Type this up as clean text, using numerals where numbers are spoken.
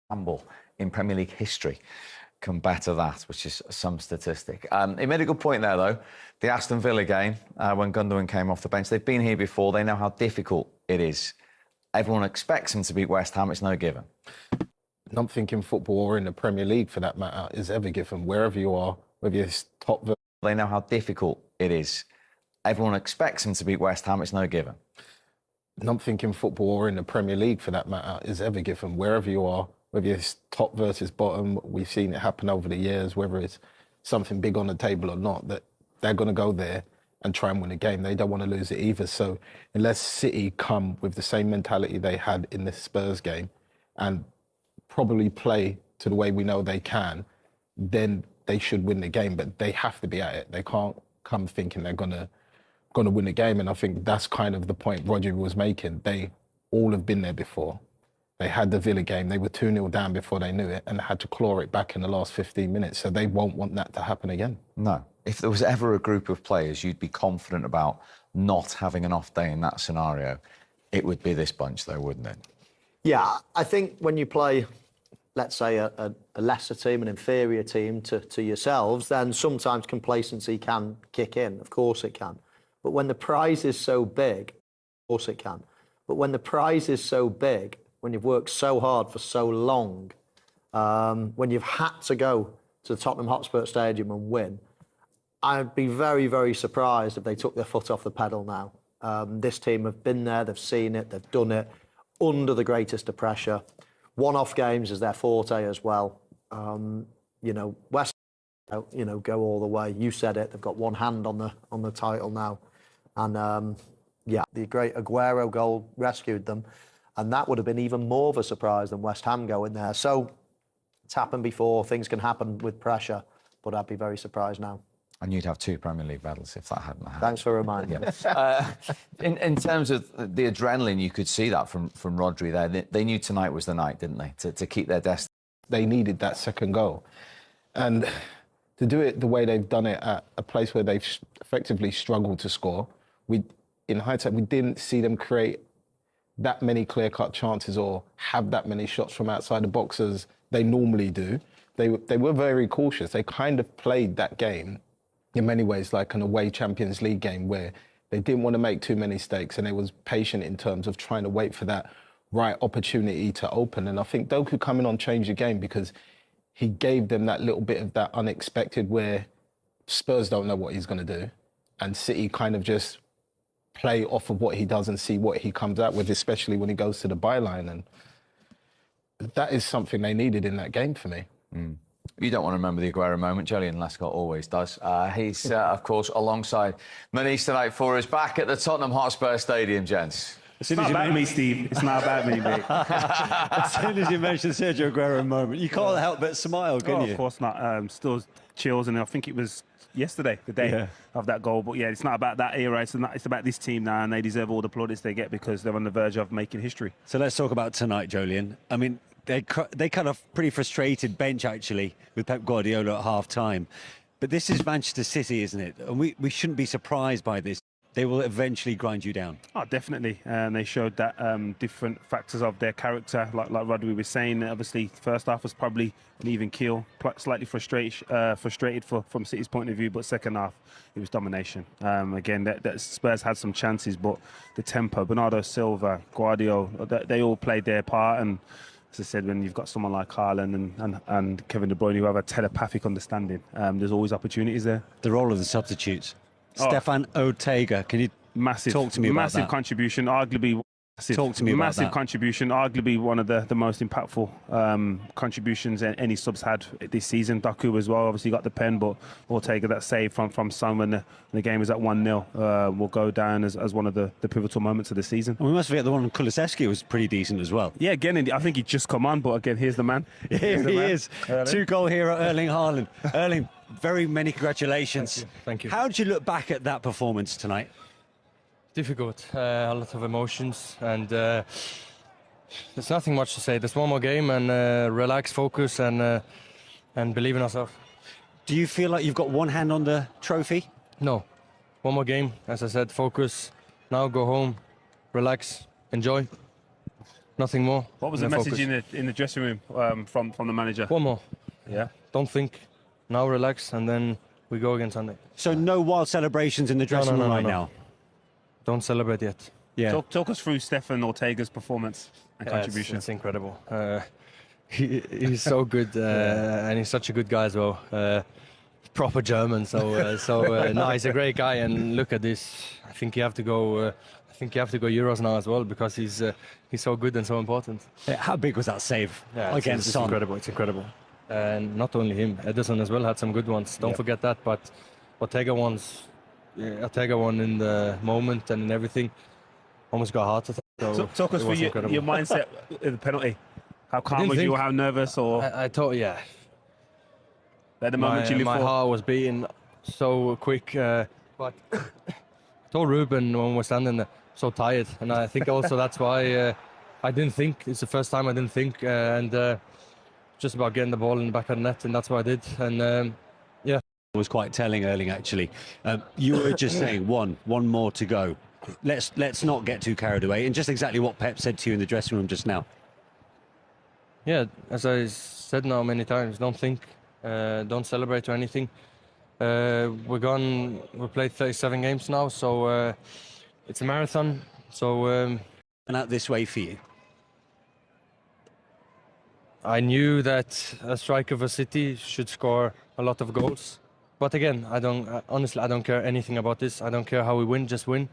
Campbell in Premier League history can better that, which is some statistic. He made a good point there, though. The Aston Villa game, when Gundogan came off the bench, they've been here before. They know how difficult it is. Everyone expects them to beat West Ham. It's no given. Nothing in football or in the Premier League, for that matter, is ever given. Wherever you are, whether you're top... They know how difficult it is. Everyone expects them to beat West Ham. It's no given. Nothing in football or in the Premier League, for that matter, is ever given. Wherever you are, whether it's top versus bottom, we've seen it happen over the years, whether it's something big on the table or not, that they're going to go there and try and win a game. They don't want to lose it either. So unless City come with the same mentality they had in the Spurs game and probably play to the way we know they can, then they should win the game. But they have to be at it. They can't come thinking they're going to win the game. And I think that's kind of the point Roger was making. They all have been there before. They had the Villa game. They were 2-0 down before they knew it and had to claw it back in the last 15 minutes. So they won't want that to happen again. No. If there was ever a group of players you'd be confident about not having an off day in that scenario, it would be this bunch, though, wouldn't it? Yeah, I think when you play, let's say, a lesser team, an inferior team to yourselves, then sometimes complacency can kick in. Of course it can. But when the prize is so big, of course it can. But when the prize is so big, when you've worked so hard for so long, when you've had to go to the Tottenham Hotspur Stadium and win, I'd be very, very surprised if they took their foot off the pedal now. This team have been there, they've seen it, they've done it under the greatest of pressure. One-off games is their forte as well. West, go all the way. You said it. They've got one hand on the title now, and the great Aguero goal rescued them, and that would have been even more of a surprise than West Ham going there. So it's happened before. Things can happen with pressure, but I'd be very surprised now. And you'd have 2 Premier League medals if that hadn't happened. Thanks for reminding me. In terms of the adrenaline, you could see that from Rodri there. They knew tonight was the night, didn't they, to keep their destiny. They needed that second goal. And to do it the way they've done it at a place where they've effectively struggled to score, in hindsight, we didn't see them create that many clear-cut chances or have that many shots from outside the box as they normally do. They were very cautious. They kind of played that game in many ways like an away Champions League game where they didn't want to make too many mistakes and they was patient in terms of trying to wait for that right opportunity to open. And I think Doku coming on changed the game because he gave them that little bit of that unexpected where Spurs don't know what he's going to do and City kind of just play off of what he does and see what he comes out with, especially when he goes to the byline. And that is something they needed in that game for me. You don't want to remember the Aguero moment. Julian Lescott always does. He's, of course, alongside Manish tonight for us, back at the Tottenham Hotspur Stadium, gents. It's not about me, Steve. It's not about me, mate. As soon as you mentioned Sergio Aguero moment, you can't help but smile, can you? Of course not. Still chills, and I think it was yesterday, the day of that goal. But yeah, it's not about that era. It's about this team now, and they deserve all the plaudits they get because they're on the verge of making history. So let's talk about tonight, Jolien. I mean, they kind of pretty frustrated bench, actually, with Pep Guardiola at half-time. But this is Manchester City, isn't it? And we shouldn't be surprised by this. They will eventually grind you down. Oh, definitely. And they showed that different factors of their character, like Rodri was saying. Obviously, first half was probably an even keel, slightly frustrated from City's point of view, but second half, it was domination. Again, that Spurs had some chances, but the tempo, Bernardo Silva, Guardiola, they all played their part. And as I said, when you've got someone like Haaland and Kevin De Bruyne who have a telepathic understanding, there's always opportunities there. The role of the substitutes. Stefan Ortega, can you talk to me about that? Massive contribution, arguably. Talk to me about massive that. contribution, arguably one of the most impactful contributions any subs had this season. Doku as well, obviously got the pen, but Ortega, that save from Son when the game was at 1-0 will go down as one of the pivotal moments of the season. And we must forget the one on Kulusevski was pretty decent as well. Yeah, again, I think he just come on, but again, here's the man. Here he is. 2-goal hero, Erling Haaland. Erling, very many congratulations. Thank you. How did you look back at that performance tonight? Difficult, a lot of emotions, and there's nothing much to say. There's one more game, and relax, focus, and believe in ourselves. Do you feel like you've got one hand on the trophy? No, one more game. As I said, focus. Now go home, relax, enjoy. nothing more. What was the And then message focus. in the dressing room from the manager? One more. Yeah. Don't think. Now relax, and then we go again Sunday. So no wild celebrations in the dressing room right now. Don't celebrate yet. Yeah. Talk us through Stefan Ortega's performance and contribution. It's incredible. He's so good, and he's such a good guy as well. Proper German, no, he's a great guy. And look at this. I think you have to go. I think you have to go Euros now as well because he's so good and so important. How big was that save against it's Son? incredible. It's incredible. And not only him, Edison as well had some good ones. Don't forget that. But Ortega won in the moment and in everything. Almost got a heart attack. So talk us through your mindset in the penalty. How calm was you? How nervous? Or I thought, at the moment you my heart was beating so quick. But I told Ruben when we're standing there, so tired, and I think also that's why I didn't think. It's the first time I didn't think, and just about getting the ball in the back of the net, and that's what I did. And It was quite telling, Erling. Actually, you were just saying one more to go. Let's not get too carried away, and just exactly what Pep said to you in the dressing room just now. Yeah, as I said now many times, don't think, don't celebrate or anything. We played 37 games now, so it's a marathon. So And out this way for you. I knew that a striker for City should score a lot of goals. But again, honestly, I don't care anything about this. I don't care how we win, just win.